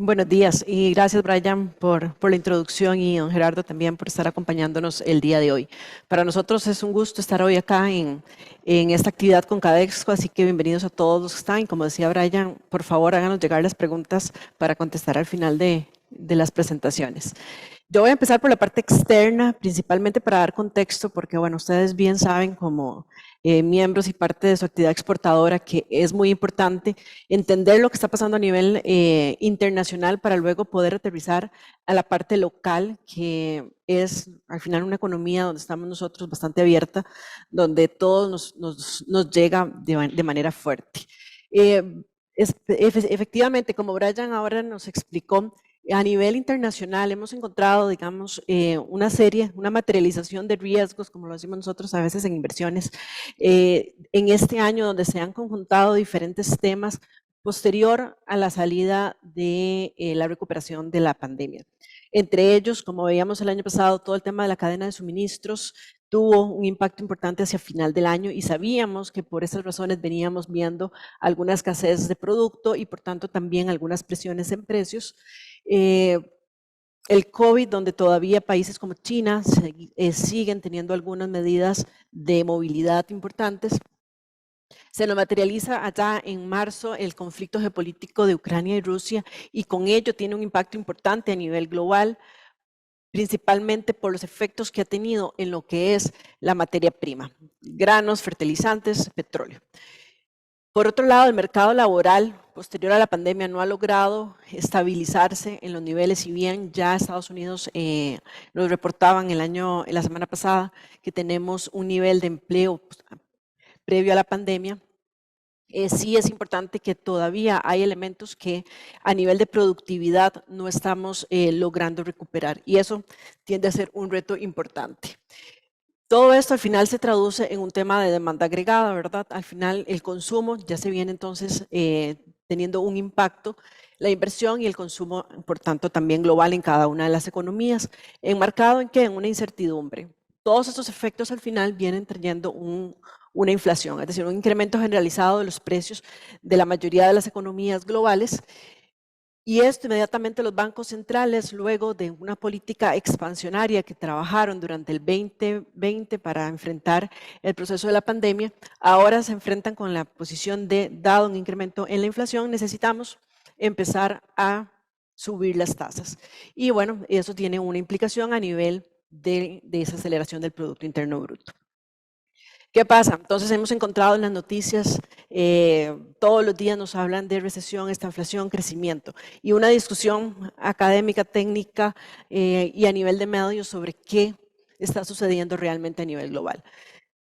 Buenos días y gracias Brian por la introducción y don Gerardo también por estar acompañándonos el día de hoy. Para nosotros es un gusto estar hoy acá en esta actividad con Cadexco, así que bienvenidos a todos los que están. Y como decía Brian, por favor háganos llegar las preguntas para contestar al final de las presentaciones. Yo voy a empezar por la parte externa, principalmente para dar contexto, porque bueno, ustedes bien saben como miembros y parte de su actividad exportadora que es muy importante entender lo que está pasando a nivel internacional para luego poder aterrizar a la parte local, que es al final una economía donde estamos nosotros bastante abierta, donde todo nos llega de manera fuerte. Efectivamente, como Brian ahora nos explicó, a nivel internacional hemos encontrado, digamos, una materialización de riesgos, como lo decimos nosotros a veces en inversiones, en este año donde se han conjuntado diferentes temas posterior a la salida de la recuperación de la pandemia. Entre ellos, como veíamos el año pasado, todo el tema de la cadena de suministros tuvo un impacto importante hacia final del año y sabíamos que por esas razones veníamos viendo alguna escasez de producto y por tanto también algunas presiones en precios. El COVID, donde todavía países como China siguen teniendo algunas medidas de movilidad importantes, se nos materializa allá en marzo el conflicto geopolítico de Ucrania y Rusia y con ello tiene un impacto importante a nivel global, principalmente por los efectos que ha tenido en lo que es la materia prima, granos, fertilizantes, petróleo. Por otro lado, el mercado laboral posterior a la pandemia no ha logrado estabilizarse en los niveles, si bien ya Estados Unidos nos reportaban la semana pasada que tenemos un nivel de empleo previo a la pandemia. Sí es importante que todavía hay elementos que a nivel de productividad no estamos logrando recuperar y eso tiende a ser un reto importante. Todo esto al final se traduce en un tema de demanda agregada, ¿verdad? Al final el consumo ya se viene entonces teniendo un impacto, la inversión y el consumo, por tanto, también global en cada una de las economías. ¿Enmarcado en qué? En una incertidumbre. Todos estos efectos al final vienen trayendo una inflación, es decir, un incremento generalizado de los precios de la mayoría de las economías globales. Y esto inmediatamente los bancos centrales, luego de una política expansionaria que trabajaron durante el 2020 para enfrentar el proceso de la pandemia, ahora se enfrentan con la posición de, dado un incremento en la inflación, necesitamos empezar a subir las tasas. Y bueno, eso tiene una implicación a nivel de desaceleración del Producto Interno Bruto. ¿Qué pasa? Entonces hemos encontrado en las noticias, todos los días nos hablan de recesión, estanflación, crecimiento y una discusión académica, técnica y a nivel de medios sobre qué está sucediendo realmente a nivel global.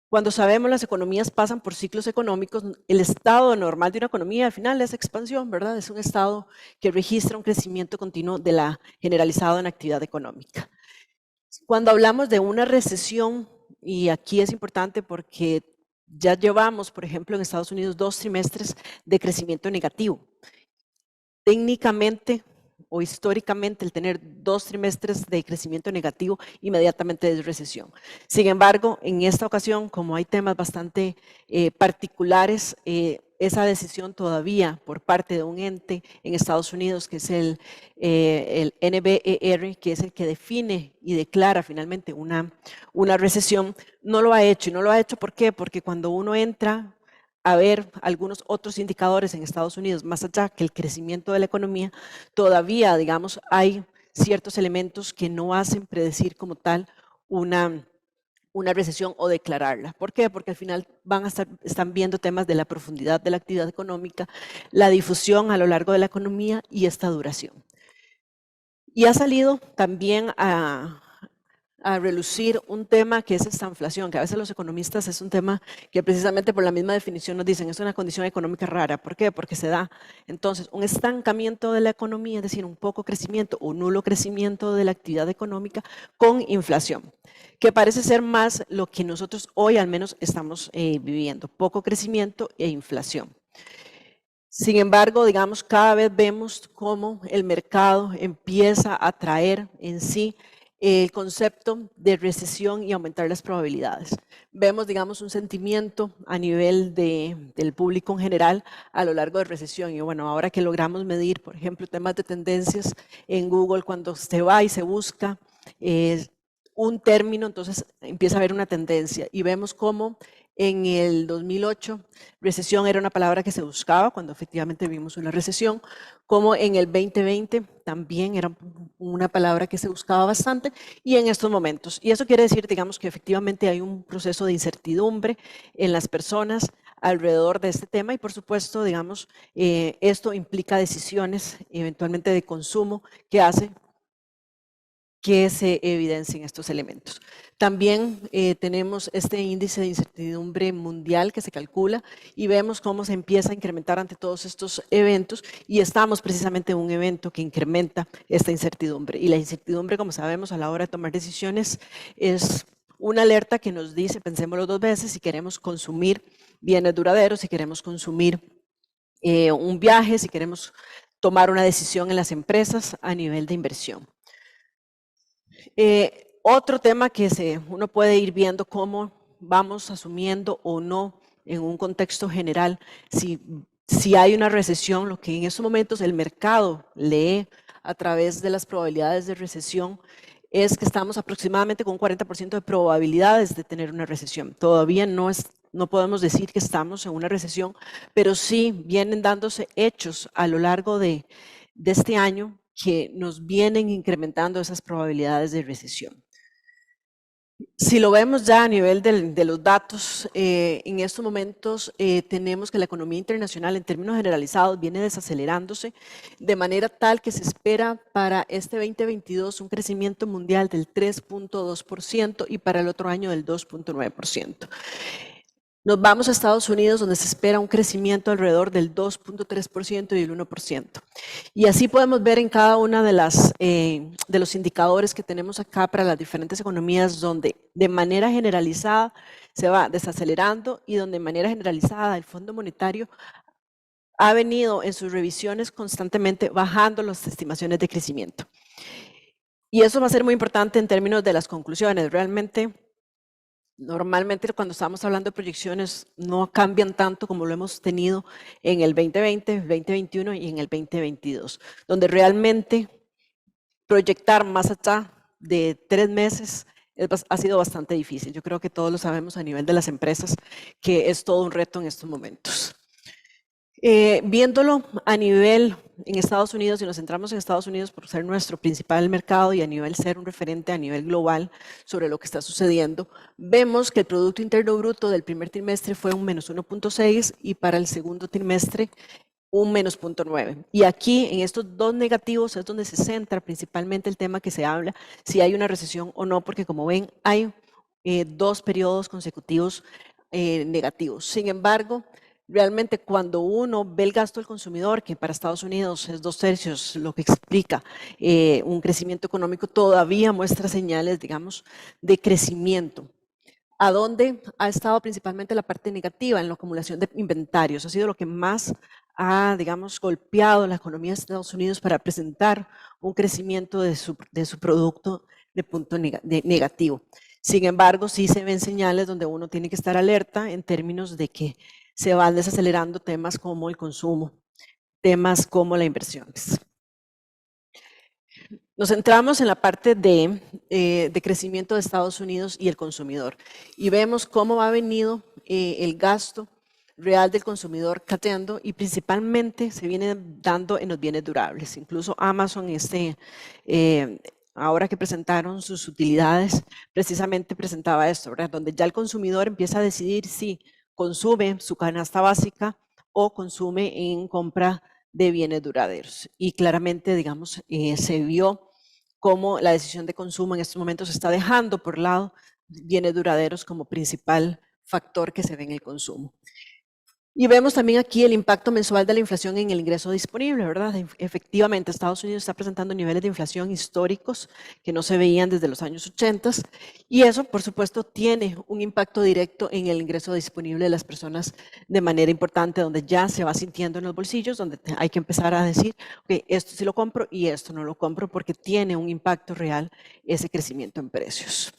Cuando sabemos las economías pasan por ciclos económicos, el estado normal de una economía al final es expansión, ¿verdad? Es un estado que registra un crecimiento continuo de la generalizado en actividad económica. Cuando hablamos de una recesión, y aquí es importante porque ya llevamos, por ejemplo, en Estados Unidos 2 trimestres de crecimiento negativo. Técnicamente o históricamente el tener 2 trimestres de crecimiento negativo inmediatamente es recesión. Sin embargo, en esta ocasión, como hay temas bastante particulares, esa decisión todavía por parte de un ente en Estados Unidos, que es el NBER, que es el que define y declara finalmente una recesión, no lo ha hecho. Y no lo ha hecho, ¿por qué? Porque cuando uno entra a ver algunos otros indicadores en Estados Unidos, más allá que el crecimiento de la economía, todavía, digamos, hay ciertos elementos que no hacen predecir como tal una recesión o declararla. ¿Por qué? Porque al final están viendo temas de la profundidad de la actividad económica, la difusión a lo largo de la economía y esta duración. Y ha salido también a relucir un tema que es esta inflación, que a veces los economistas es un tema que precisamente por la misma definición nos dicen es una condición económica rara. ¿Por qué? Porque se da entonces un estancamiento de la economía, es decir, un poco crecimiento o nulo crecimiento de la actividad económica con inflación, que parece ser más lo que nosotros hoy al menos estamos viviendo, poco crecimiento e inflación. Sin embargo, digamos, cada vez vemos cómo el mercado empieza a traer en sí el concepto de recesión y aumentar las probabilidades. Vemos, digamos, un sentimiento a nivel del público en general a lo largo de recesión. Y bueno, ahora que logramos medir, por ejemplo, temas de tendencias en Google, cuando se va y se busca un término, entonces empieza a haber una tendencia. Y vemos cómo en el 2008 recesión era una palabra que se buscaba cuando efectivamente vimos una recesión, como en el 2020 también era una palabra que se buscaba bastante y en estos momentos. Y eso quiere decir, digamos, que efectivamente hay un proceso de incertidumbre en las personas alrededor de este tema y por supuesto, digamos, esto implica decisiones eventualmente de consumo que hace que se evidencien estos elementos. También tenemos este índice de incertidumbre mundial que se calcula y vemos cómo se empieza a incrementar ante todos estos eventos y estamos precisamente en un evento que incrementa esta incertidumbre. Y la incertidumbre, como sabemos, a la hora de tomar decisiones es una alerta que nos dice, pensémoslo dos veces, si queremos consumir bienes duraderos, si queremos consumir un viaje, si queremos tomar una decisión en las empresas a nivel de inversión. Otro tema que uno puede ir viendo cómo vamos asumiendo o no en un contexto general, si hay una recesión, lo que en estos momentos el mercado lee a través de las probabilidades de recesión es que estamos aproximadamente con un 40% de probabilidades de tener una recesión. Todavía no podemos decir que estamos en una recesión, pero sí vienen dándose hechos a lo largo de este año que nos vienen incrementando esas probabilidades de recesión. Si lo vemos ya a nivel de los datos, en estos momentos tenemos que la economía internacional en términos generalizados viene desacelerándose de manera tal que se espera para este 2022 un crecimiento mundial del 3.2% y para el otro año del 2.9%. Nos vamos a Estados Unidos, donde se espera un crecimiento alrededor del 2.3% y el 1%. Y así podemos ver en cada una de los indicadores que tenemos acá para las diferentes economías, donde de manera generalizada se va desacelerando y donde de manera generalizada el Fondo Monetario ha venido en sus revisiones constantemente bajando las estimaciones de crecimiento. Y eso va a ser muy importante en términos de las conclusiones. Realmente, normalmente cuando estamos hablando de proyecciones no cambian tanto como lo hemos tenido en el 2020, 2021 y en el 2022, donde realmente proyectar más allá de 3 meses ha sido bastante difícil. Yo creo que todos lo sabemos a nivel de las empresas que es todo un reto en estos momentos. Viéndolo a nivel en Estados Unidos, y nos centramos en Estados Unidos por ser nuestro principal mercado y a nivel ser un referente a nivel global sobre lo que está sucediendo, vemos que el Producto Interno Bruto del primer trimestre fue un menos 1.6 y para el segundo trimestre un menos 0.9. Y aquí en estos dos negativos es donde se centra principalmente el tema que se habla, si hay una recesión o no, porque como ven hay dos periodos consecutivos negativos. Sin embargo, realmente cuando uno ve el gasto del consumidor, que para Estados Unidos es 2/3, lo que explica un crecimiento económico, todavía muestra señales, digamos, de crecimiento. ¿A dónde ha estado principalmente la parte negativa? En la acumulación de inventarios. Ha sido lo que más ha, digamos, golpeado la economía de Estados Unidos para presentar un crecimiento de su producto de punto negativo. Sin embargo, sí se ven señales donde uno tiene que estar alerta en términos de que se van desacelerando temas como el consumo, temas como las inversiones. Nos centramos en la parte de crecimiento de Estados Unidos y el consumidor y vemos cómo ha venido el gasto real del consumidor cateando y principalmente se viene dando en los bienes durables. Incluso Amazon, ahora que presentaron sus utilidades, precisamente presentaba esto, ¿verdad? Donde ya el consumidor empieza a decidir si consume su canasta básica o consume en compra de bienes duraderos. Y claramente, digamos, se vio cómo la decisión de consumo en estos momentos está dejando por lado bienes duraderos como principal factor que se ve en el consumo. Y vemos también aquí el impacto mensual de la inflación en el ingreso disponible, ¿verdad? Efectivamente, Estados Unidos está presentando niveles de inflación históricos que no se veían desde los años 80 y eso, por supuesto, tiene un impacto directo en el ingreso disponible de las personas de manera importante, donde ya se va sintiendo en los bolsillos, donde hay que empezar a decir, ok, esto sí lo compro y esto no lo compro porque tiene un impacto real ese crecimiento en precios.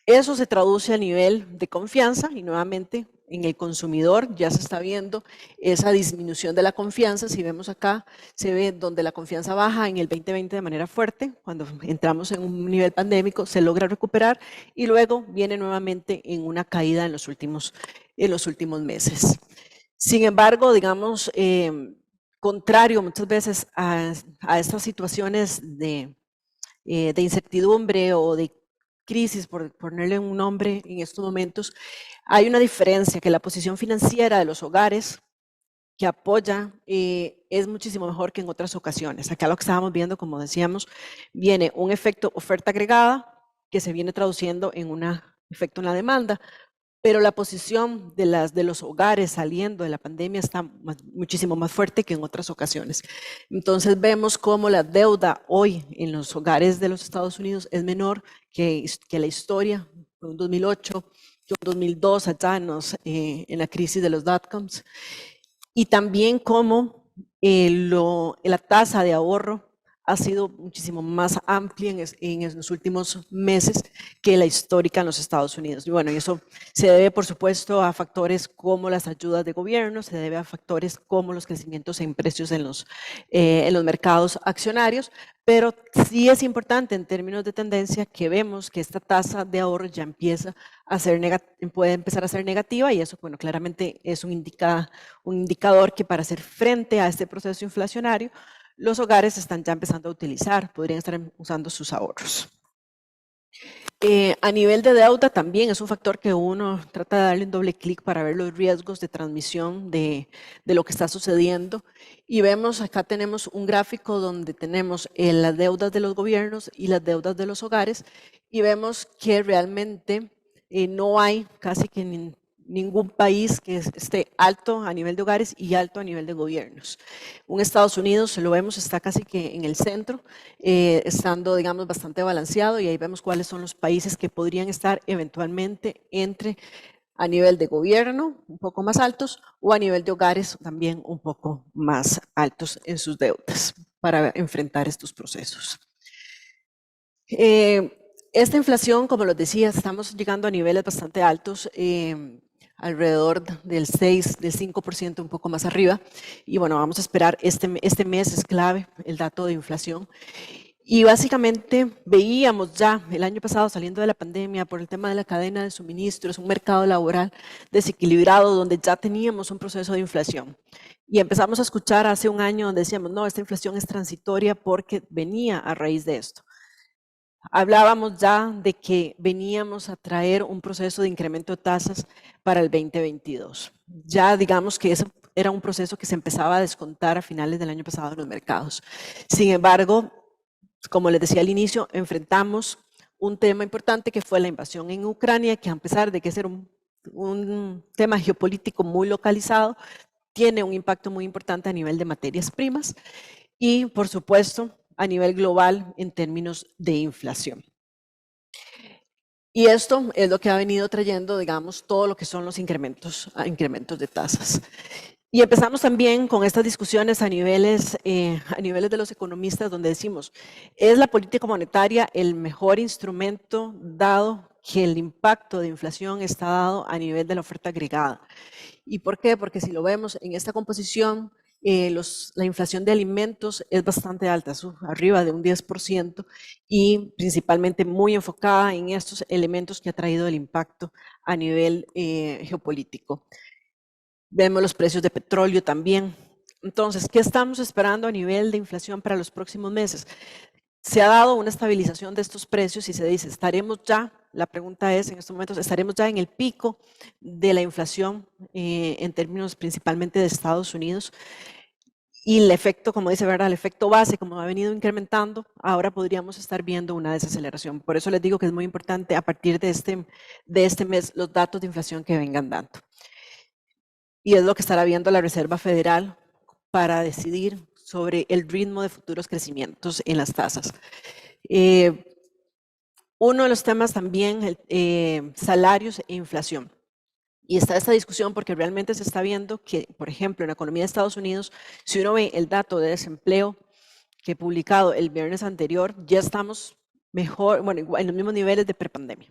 Eso se traduce a nivel de confianza y nuevamente en el consumidor ya se está viendo esa disminución de la confianza. Si vemos acá, se ve donde la confianza baja en el 2020 de manera fuerte, cuando entramos en un nivel pandémico se logra recuperar y luego viene nuevamente en una caída en los últimos meses. Sin embargo, digamos, contrario muchas veces a estas situaciones de incertidumbre o de crisis, por ponerle un nombre en estos momentos, hay una diferencia, que la posición financiera de los hogares que apoya es muchísimo mejor que en otras ocasiones. Acá lo que estábamos viendo, como decíamos, viene un efecto oferta agregada que se viene traduciendo en un efecto en la demanda, pero la posición de los hogares saliendo de la pandemia está muchísimo más fuerte que en otras ocasiones. Entonces vemos cómo la deuda hoy en los hogares de los Estados Unidos es menor que la historia, en 2008, que en 2002, allá en la crisis de los dot-coms, y también cómo la tasa de ahorro ha sido muchísimo más amplia en los últimos meses que la histórica en los Estados Unidos. Y bueno, y eso se debe, por supuesto, a factores como las ayudas de gobierno, se debe a factores como los crecimientos en precios en los mercados accionarios, pero sí es importante en términos de tendencia que vemos que esta tasa de ahorro ya empieza a ser puede empezar a ser negativa y eso, bueno, claramente es un indicador que para hacer frente a este proceso inflacionario, los hogares están ya empezando a utilizar, podrían estar usando sus ahorros. A nivel de deuda también es un factor que uno trata de darle un doble clic para ver los riesgos de transmisión de lo que está sucediendo. Y vemos, acá tenemos un gráfico donde tenemos las deudas de los gobiernos y las deudas de los hogares y vemos que realmente no hay casi que ningún país que esté alto a nivel de hogares y alto a nivel de gobiernos. Un Estados Unidos, lo vemos, está casi que en el centro, estando, digamos, bastante balanceado y ahí vemos cuáles son los países que podrían estar eventualmente entre a nivel de gobierno un poco más altos o a nivel de hogares también un poco más altos en sus deudas para enfrentar estos procesos. Esta inflación, como les decía, estamos llegando a niveles bastante altos, alrededor del 6, del 5%, un poco más arriba. Y bueno, vamos a esperar, este mes es clave, el dato de inflación. Y básicamente veíamos ya el año pasado saliendo de la pandemia por el tema de la cadena de suministros, un mercado laboral desequilibrado donde ya teníamos un proceso de inflación. Y empezamos a escuchar hace un año donde decíamos, no, esta inflación es transitoria porque venía a raíz de esto. Hablábamos ya de que veníamos a traer un proceso de incremento de tasas para el 2022. Ya digamos que eso era un proceso que se empezaba a descontar a finales del año pasado en los mercados. Sin embargo, como les decía al inicio, enfrentamos un tema importante que fue la invasión en Ucrania, que a pesar de que es un tema geopolítico muy localizado, tiene un impacto muy importante a nivel de materias primas y, por supuesto, a nivel global en términos de inflación. Y esto es lo que ha venido trayendo, digamos, todo lo que son los incrementos de tasas. Y empezamos también con estas discusiones a niveles de los economistas donde decimos, ¿es la política monetaria el mejor instrumento dado que el impacto de inflación está dado a nivel de la oferta agregada? ¿Y por qué? Porque si lo vemos en esta composición, la inflación de alimentos es bastante alta, arriba de un 10% y principalmente muy enfocada en estos elementos que ha traído el impacto a nivel geopolítico. Vemos los precios de petróleo también. Entonces, ¿qué estamos esperando a nivel de inflación para los próximos meses? Se ha dado una estabilización de estos precios y se dice, estaremos ya, la pregunta es en estos momentos, estaremos ya en el pico de la inflación en términos principalmente de Estados Unidos. y el efecto, como dice, ¿verdad? El efecto base, como ha venido incrementando, ahora podríamos estar viendo una desaceleración. Por eso les digo que es muy importante a partir de este mes los datos de inflación que vengan dando. Y es lo que estará viendo la Reserva Federal para decidir sobre el ritmo de futuros crecimientos en las tasas. Uno de los temas también, salarios e inflación. Y está esta discusión porque realmente se está viendo que, por ejemplo, en la economía de Estados Unidos, si uno ve el dato de desempleo que he publicado el viernes anterior, ya estamos mejor, bueno, en los mismos niveles de prepandemia.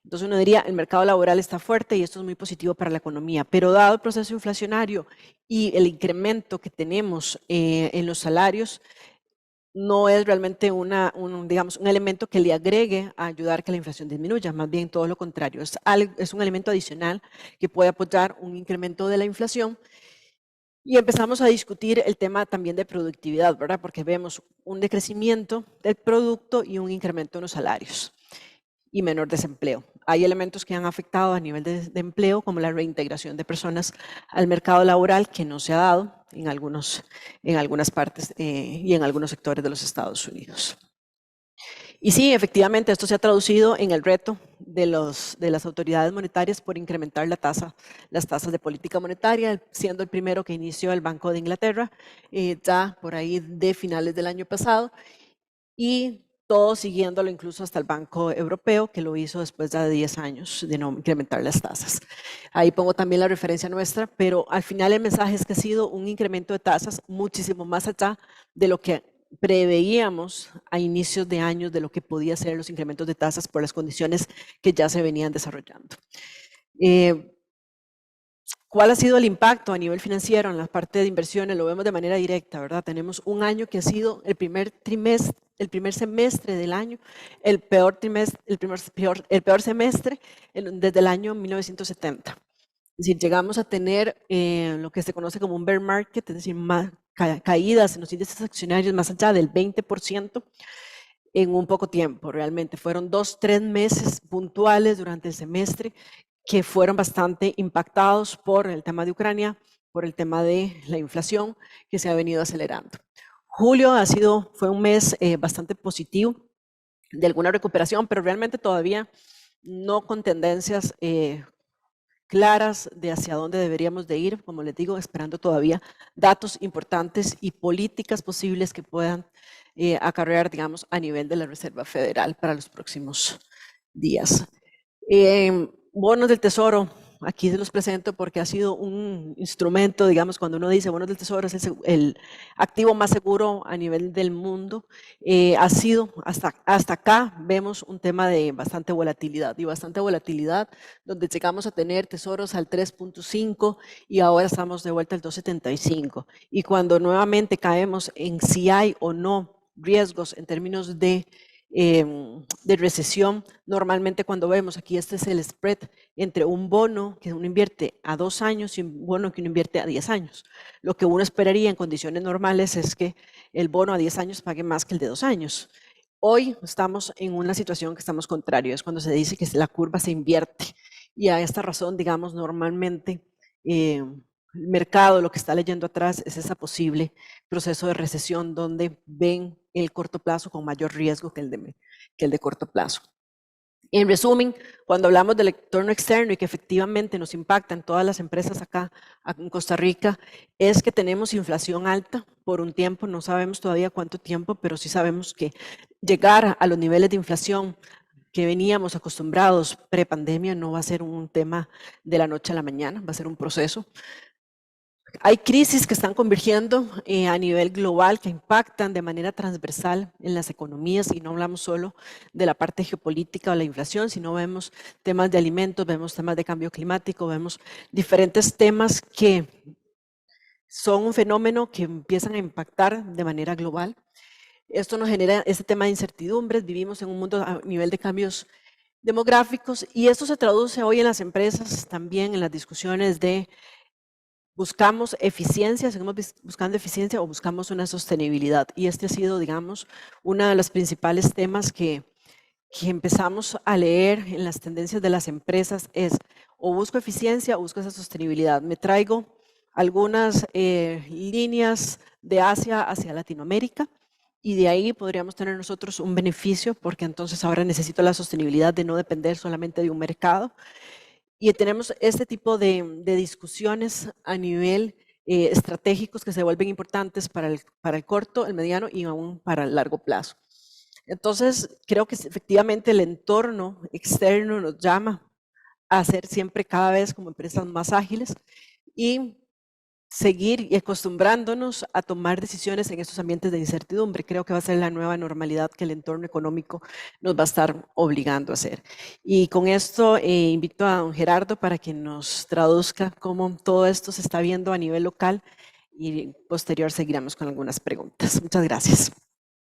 Entonces uno diría, el mercado laboral está fuerte y esto es muy positivo para la economía, pero dado el proceso inflacionario y el incremento que tenemos en los salarios, no es realmente digamos, un elemento que le agregue a ayudar a que la inflación disminuya, más bien todo lo contrario, es un elemento adicional que puede apoyar un incremento de la inflación. Y empezamos a discutir el tema también de productividad, ¿verdad? Porque vemos un decrecimiento del producto y un incremento en los salarios y menor desempleo. Hay elementos que han afectado a nivel de empleo, como la reintegración de personas al mercado laboral, que no se ha dado en algunas partes y en algunos sectores de los Estados Unidos. Y sí, efectivamente, esto se ha traducido en el reto de las autoridades monetarias por incrementar las tasas de política monetaria, siendo el primero que inició el Banco de Inglaterra, ya por ahí de finales del año pasado, y todo siguiéndolo incluso hasta el Banco Europeo, que lo hizo después de 10 años de no incrementar las tasas. Ahí pongo también la referencia nuestra, pero al final el mensaje es que ha sido un incremento de tasas muchísimo más allá de lo que preveíamos a inicios de años de lo que podía ser los incrementos de tasas por las condiciones que ya se venían desarrollando. ¿Cuál ha sido el impacto a nivel financiero en la parte de inversiones? Lo vemos de manera directa, ¿verdad? Tenemos un año que ha sido el primer semestre del año, el peor semestre desde el año 1970. Es decir, llegamos a tener lo que se conoce como un bear market, es decir, caídas en los índices accionarios más allá del 20% en un poco tiempo, realmente. Fueron 2-3 meses puntuales durante el semestre que fueron bastante impactados por el tema de Ucrania, por el tema de la inflación que se ha venido acelerando. Julio fue un mes bastante positivo de alguna recuperación, pero realmente todavía no con tendencias claras de hacia dónde deberíamos de ir, como les digo, esperando todavía datos importantes y políticas posibles que puedan acarrear, digamos, a nivel de la Reserva Federal para los próximos días. Bonos del Tesoro, aquí se los presento porque ha sido un instrumento, digamos, cuando uno dice bonos del Tesoro es el activo más seguro a nivel del mundo. Ha sido, hasta acá vemos un tema de bastante volatilidad donde llegamos a tener tesoros al 3.5 y ahora estamos de vuelta al 2.75. Y cuando nuevamente caemos en si hay o no riesgos en términos de recesión, normalmente cuando vemos aquí, este es el spread entre un bono que uno invierte a 2 años y un bono que uno invierte a 10 años. Lo que uno esperaría en condiciones normales es que el bono a 10 años pague más que el de 2 años. Hoy estamos en una situación que estamos contrario, es cuando se dice que la curva se invierte y a esta razón, digamos, normalmente el mercado lo que está leyendo atrás es ese posible proceso de recesión donde ven el corto plazo con mayor riesgo que el de corto plazo. En resumen, cuando hablamos del entorno externo y que efectivamente nos impacta en todas las empresas acá en Costa Rica, es que tenemos inflación alta por un tiempo, no sabemos todavía cuánto tiempo, pero sí sabemos que llegar a los niveles de inflación que veníamos acostumbrados pre-pandemia no va a ser un tema de la noche a la mañana, va a ser un proceso. Hay crisis que están convergiendo a nivel global que impactan de manera transversal en las economías y no hablamos solo de la parte geopolítica o la inflación, sino vemos temas de alimentos, vemos temas de cambio climático, vemos diferentes temas que son un fenómeno que empiezan a impactar de manera global. Esto nos genera ese tema de incertidumbres, vivimos en un mundo a nivel de cambios demográficos y esto se traduce hoy en las empresas también en las discusiones de buscamos eficiencia, seguimos buscando eficiencia o buscamos una sostenibilidad. Y este ha sido, digamos, uno de los principales temas que empezamos a leer en las tendencias de las empresas es o busco eficiencia o busco esa sostenibilidad. Me traigo algunas líneas de Asia hacia Latinoamérica. Y de ahí podríamos tener nosotros un beneficio, porque entonces ahora necesito la sostenibilidad de no depender solamente de un mercado. Y tenemos este tipo de discusiones a nivel estratégicos que se vuelven importantes para el corto, el mediano y aún para el largo plazo. Entonces, creo que efectivamente el entorno externo nos llama a ser siempre cada vez como empresas más ágiles y seguir y acostumbrándonos a tomar decisiones en estos ambientes de incertidumbre. Creo que va a ser la nueva normalidad que el entorno económico nos va a estar obligando a hacer. Y con esto invito a don Gerardo para que nos traduzca cómo todo esto se está viendo a nivel local y posterior seguiremos con algunas preguntas. Muchas gracias.